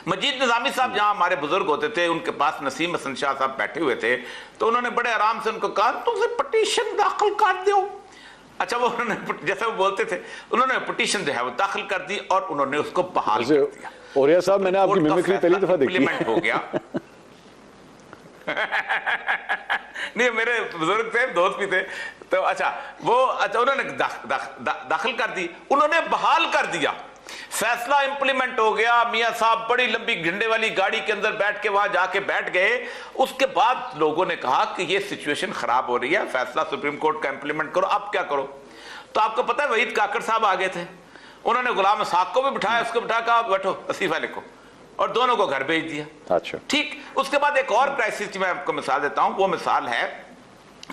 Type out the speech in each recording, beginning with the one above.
मजीद निजामी साहब जहां हमारे बुजुर्ग होते थे, उनके पास नसीम हसन शाह साहब बैठे हुए थे, तो उन्होंने बड़े आराम से उनको कहा तुम पटिशन दाखिल कर दो। अच्छा, वो उन्होंने जैसे वो बोलते थे, उन्होंने पिटीशन जो है वो दाखिल कर दी और उन्होंने उसको बहाल कर दिया। ओरिया साहब, मैंने आपकी मिमिक्री पहली दफा देखी। इम्प्लीमेंट हो गया। नहीं, मेरे बुजुर्ग थे, दोस्त भी थे, तो अच्छा उन्होंने दाखिल कर दी, उन्होंने बहाल कर दिया, फैसला इंप्लीमेंट हो गया। मियां साहब बड़ी लंबी झंडे वाली गाड़ी के अंदर बैठ के वहां जाके बैठ गए। उसके बाद लोगों ने कहा कि ये सिचुएशन खराब हो रही है, फैसला सुप्रीम कोर्ट का इंप्लीमेंट करो, अब क्या करो। तो आपको पता है वहीद काकड़ साहब आ गए थे, उन्होंने गुलाम इसहाक को भी बिठाया, उसको बिठा कहा बैठो वसीफा लिखो, और दोनों को घर भेज दिया। अच्छा, ठीक। उसके बाद एक और क्राइसिस की मैं आपको मिसाल देता हूं, वो मिसाल है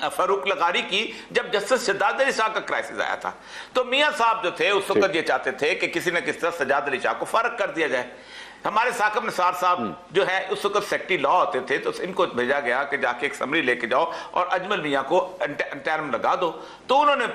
फारूक लगारी की। जब जस्टिस सज्जाद अली शाह का क्राइसिस आया था, तो मियां साहब जो थे उस वक्त ये चाहते थे कि किसी न किसी तरह सज्जाद अली शाह को फारग कर दिया जाए। हमारे साकिब निसार साहब जो है उस वक्त सेक्रेटरी लॉ होते थे, तो इनको भेजा गया कि जाके एक समरी लेके जाओ और अजमल मियां को इंटरिम लगा दो। तो उन्होंने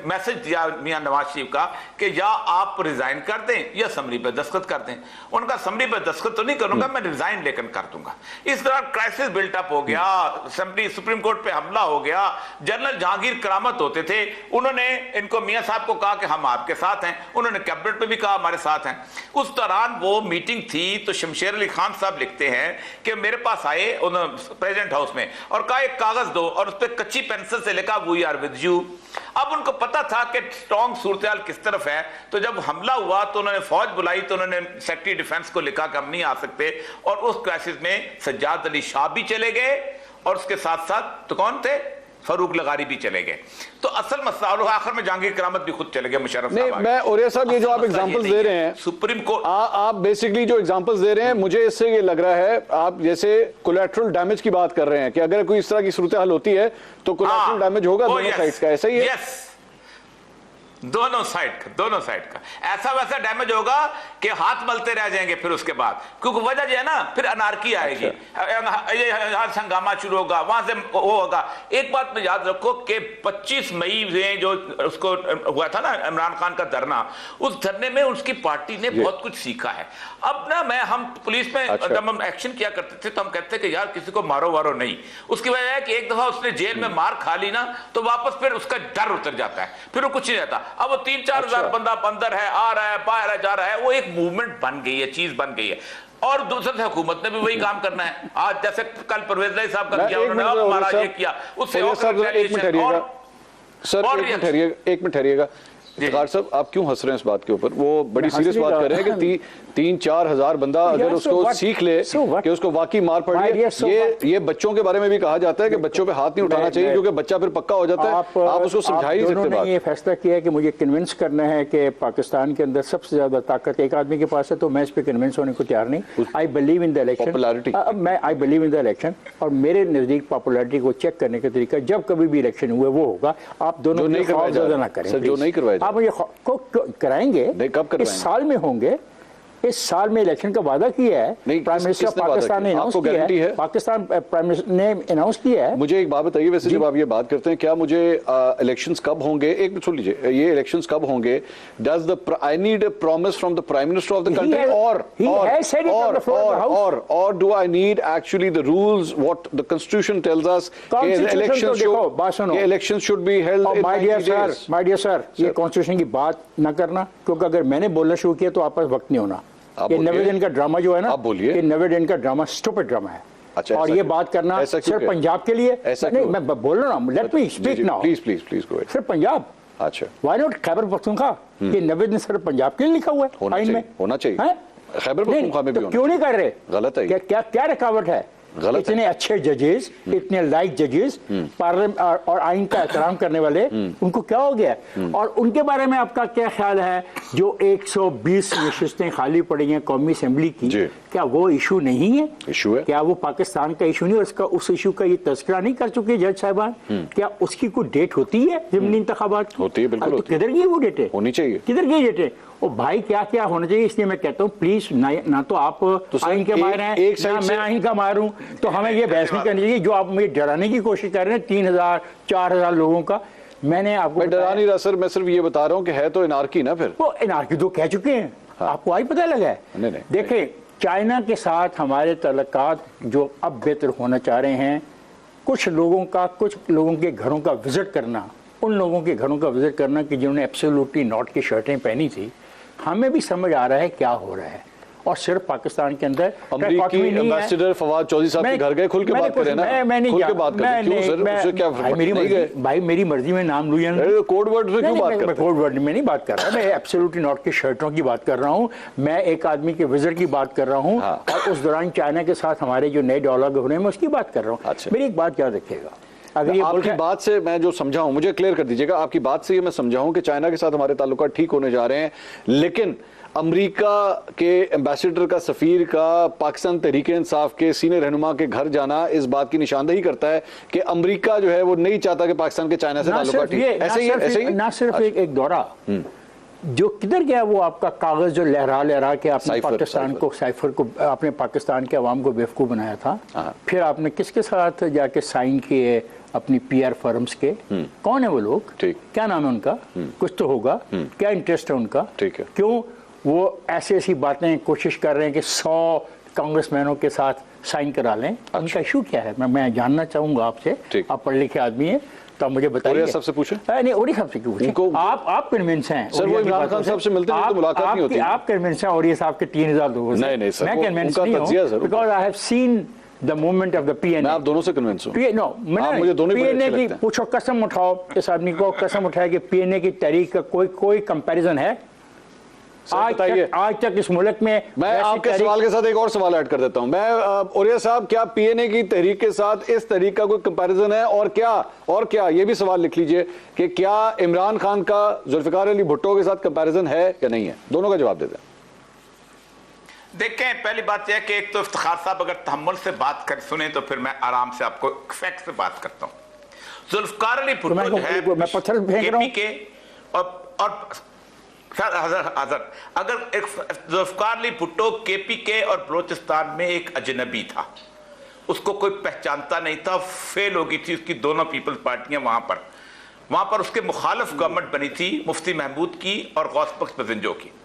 मैसेज दिया मियां नवाज शरीफ का कि या आप रिजाइन कर दें या समरी पर दस्तखत कर दें। उनका समरी पर दस्तखत तो नहीं करूंगा, मैं रिजाइन लेकर कर दूंगा। इस तरह क्राइसिस बिल्टअप हो गया, असेंबली सुप्रीम कोर्ट पे हमला हो गया। जनरल जहांगीर करामत होते थे, उन्होंने इनको मियां साहब को कहा कि हम आपके साथ हैं, उन्होंने कैबिनेट में भी कहा हमारे साथ हैं। उस दौरान वो मीटिंग थी, तो शमशेर अली खान साहब लिखते हैं कि मेरे पास आए प्रेसिडेंट हाउस में और कहा एक कागज दो, और उस पर कच्ची पेंसिल से लिखा वी आर विद यू। अब उनको पता था कि स्ट्रॉन्ग सूरत किस तरफ है, तो जब हमला हुआ तो उन्होंने फौज बुलाई, तो उन्होंने सेक्रेटरी डिफेंस को लिखा कि हम नहीं आ सकते, और उस क्राइसिस में सज्जाद अली शाह भी चले गए और उसके साथ साथ तो कौन थे, फारूक लगारी भी चले गए। तो असल मसला, और आखिर में जहांगीर करामत भी खुद चले गए, मुशर्रफ नहीं, मैं ओरिया साहब ये जो आप एग्जांपल्स दे रहे हैं सुप्रीम कोर्ट, आप बेसिकली जो एग्जांपल्स दे रहे हैं, मुझे इससे ये लग रहा है आप जैसे कोलैटरल डैमेज की बात कर रहे हैं कि अगर कोई इस तरह की सूरत हाल होती है तो कोलैटरल डैमेज होगा दोनों साइड्स का, ऐसा ही है? दोनों साइड का ऐसा वैसा डैमेज होगा कि हाथ मलते रह जाएंगे फिर उसके बाद, क्योंकि वजह जो है ना फिर अनारकी आएगी। अच्छा। हंगामा शुरू होगा, वहां से वो होगा। एक बात में याद रखो कि 25 मई में जो उसको हुआ था ना इमरान खान का धरना, उस धरने में उसकी पार्टी ने बहुत कुछ सीखा है। अब ना हम पुलिस में जब हम एक्शन किया करते थे तो हम कहते कि यार किसी को मारो वारो नहीं। उसकी वजह है कि एक दफा उसने जेल में मार खा ली ना, तो वापस फिर उसका डर उतर जाता है, फिर वो कुछ नहीं रहता। अब वो 3-4 हजार बंदा अंदर है, आ रहा है, बाहर है, जा रहा है, वो एक मूवमेंट बन गई है, चीज बन गई है। और दूसरे हुकूमत ने भी वही काम करना है। आज जैसे कल परवेज भाई साहब का किया, उन्होंने हमारा ये किया, उससे एक मिनट ठहरिएगा। इफ्तिखार साहब, आप क्यों हंस रहे हैं इस बात के ऊपर? वो बड़ी सीरियस बात कर रहे हैं कि 3-4 हजार बंदा अगर उसको सीख ले कि उसको वाकई मार पड़ रही है। ये बच्चों के बारे में भी कहा जाता है कि बच्चों पे हाथ नहीं उठाना चाहिए क्योंकि बच्चा फिर पक्का हो जाता है। आप उसको समझा ही सकते हैं। ये फैसला किया है कि मुझे कन्विंस करना है कि पाकिस्तान के अंदर सबसे ज्यादा ताकत एक आदमी के पास है, तो मैं इस पे कन्विंस होने को तैयार नहीं। I believe in the election, I believe in the election, और मेरे नजदीक पॉपुलैरिटी को चेक करने का तरीका जब कभी भी इलेक्शन हुए वो होगा। आप दोनों नहीं करें, जो नहीं करवाए आप मुझे कराएंगे, इस साल में होंगे। इस साल में इलेक्शन का वादा किया है प्राइम मिनिस्टर ऑफ पाकिस्तान ने अनाउंस किया है, पाकिस्तान प्राइम मिनिस्टर ने अनाउंस किया है। मुझे एक बात बताइए, वैसे जब आप ये बात करते हैं, क्या मुझे इलेक्शंस कब होंगे, एक मिनट सुन लीजिए, ये इलेक्शंस कब होंगे? Does the I need a promise from the prime minister of the country और do I need actually the rules what the constitution tells us election should be held? My dear sir, ये constitution की बात ना करना, क्योंकि अगर मैंने बोलना शुरू किया तो आपका वक्त नहीं होना। ये 90 दिन का ड्रामा जो है ना, ये 90 दिन का ड्रामा स्टूपिड ड्रामा है। अच्छा, और ये बात करना सिर्फ पंजाब के लिए नहीं, मैं बोल रहा हूँ, let me speak now, please go ahead. सिर्फ पंजाब, अच्छा, व्हाई नॉट खैबर पख्तूनख्वा? ये 90 दिन सिर्फ पंजाब के लिए लिखा हुआ है आइन में, होना चाहिए। खैबर पख्तूनख्वा में भी क्यों नहीं कर रहे? गलत है। क्या रुकावट है? इतने अच्छे जजेस, इतने लाइक जजेस, पार्लियामेंट और आइन का एहतराम करने वाले, उनको क्या हो गया? और उनके बारे में आपका क्या ख्याल है? जो 120 नशिस्तें खाली पड़ी हैं कौमी असेंबली की, क्या वो इशू नहीं है? इशू है। क्या वो पाकिस्तान का इशू नहीं? और उसका उस इशू का ये तस्करा नहीं कर चुके जज साहबान? क्या उसकी कोई डेट होती है ज़िमनी इंतखाबात की? होती है, बिल्कुल होती है। किधर गई वो डेटें? होनी चाहिए। किधर गई डेटें? ओ भाई, क्या क्या होना चाहिए? इसलिए मैं कहता हूँ प्लीज ना तो आप आइन के माहिर हैं, ना मैं आइन का माहिर हूँ, तो हमें ये बहस नहीं करनी चाहिए। जो आप मुझे डराने की कोशिश कर रहे हैं 3,000-4,000 लोगों का, मैंने आपको डरा नहीं रहा सर, मैं सिर्फ ये बता रहा हूँ कि है तो एनार्की ना, फिर वो एनार्की तो कह चुके हैं। आपको आई पता लगा है? नहीं। देखें, चाइना के साथ हमारे तल्लुकात जो अब बेहतर होना चाह रहे हैं, कुछ लोगों के घरों का विजिट करना, उन लोगों के घरों का विजिट करना कि जिन्होंने एब्सोल्युटली नॉट की शर्टें पहनी थी, हमें भी समझ आ रहा है क्या हो रहा है। और सिर्फ पाकिस्तान के अंदर अमेरिकी एम्बेसडर फवाद चौधरी साहब के घर गए, खुल के बात करें ना, खुल के बात करें। क्यों सर, उससे क्या फर्क? भाई मेरी मर्जी में नाम लूँ, कोड वर्ड में क्यों बात कर रहे हैं? कोड वर्ड में नहीं बात कर रहा, मैं एब्सोल्युटली नॉट की शर्टों की बात कर रहा हूँ, मैं एक आदमी के विजिट की बात कर रहा हूँ, और उस दौरान चाइना के साथ हमारे जो नए डायलॉग हो रहे हैं मैं उसकी बात कर रहा हूँ। मेरी एक बात याद रखिएगा, अगर ये आपकी बात से मैं जो समझा हूं, मुझे क्लियर कर दीजिएगा, आपकी बात से ये मैं समझा हूं कि चाइना के साथ हमारे ताल्लुकात ठीक होने जा रहे हैं, लेकिन अमेरिका के एम्बेसडर का, सफीर का पाकिस्तान तहरीक-ए-इंसाफ के सीनियर रहनुमा के घर जाना इस बात की निशानदेही करता है कि अमेरिका जो है वो नहीं चाहता कि पाकिस्तान के चाइना से ताल्लुकात ठीक। ऐसे ही ना सिर्फ एक दौरा जो किधर गया, वो आपका कागज जो लहरा के आपने पाकिस्तान को, साइफर को, आपने पाकिस्तान के अवाम को बेवकूफ़ बनाया था, फिर आपने किसके साथ जाके साइन किए अपनी पीआर फर्म्स के, कौन है वो लोग, क्या नाम है उनका, कुछ तो होगा, क्या इंटरेस्ट है उनका, क्यों वो ऐसी बातें कोशिश कर रहे हैं कि 100 कांग्रेसमैनों के साथ साइन करा लें? उनका इशू क्या है? मैं जानना चाहूंगा आपसे, आप पढ़ लिखे आदमी हैं तो आप मुझे बताइए। सबसे पूछे नहीं, ओरी साहब से क्यों पूछे? आप कन्विंस हैं सर, वो इमरान खान साहब से मिलते हैं तो मुलाकात नहीं होती। आप कन्विंस हैं और ये साहब के 3000 लोगों से? नहीं सर, मैं कन्विंस नहीं हूं, because I have seen the movement of the PNA. मैं आप दोनों से कन्विंस हूं। नो, मुझे दोनों ही पीएनए की पूछो, कसम उठाओ, इस आदमी को कसम उठाए कि पीएनए की तहरीक का कोई कंपैरिजन है आज तक इस मुल्क में? मैं आपके सवाल के साथ एक और सवाल ऐड कर देता हूं। मैं ओरिया साहब, क्या पीएनए की तहरीक के साथ इस तहरीक का कोई कंपैरिजन है? और क्या ये भी सवाल लिख लीजिए कि क्या इमरान खान का जुल्फिकार अली भुट्टो के साथ कंपैरिजन है या नहीं है? दोनों का जवाब दे दें। देखें, पहली बात यह कि एक तो इफ्तिखार साहब अगर तहम्मुल से बात कर सुने तो फिर मैं आराम से आपको फैक्ट से बात करता हूं। जुल्फिकार अली भुट्टो जो है, मैं पत्थर फेंक रहा हूं के और अगर एक जुल्फिकार अली भुट्टो केपीके और बलोचिस्तान में एक अजनबी था, उसको कोई पहचानता नहीं था, फेल हो गई थी उसकी दोनों पीपल्स पार्टियां वहां पर उसके मुखालिफ गवर्नमेंट बनी थी मुफ्ती महमूद की और गौस बख्श बजिंजो की।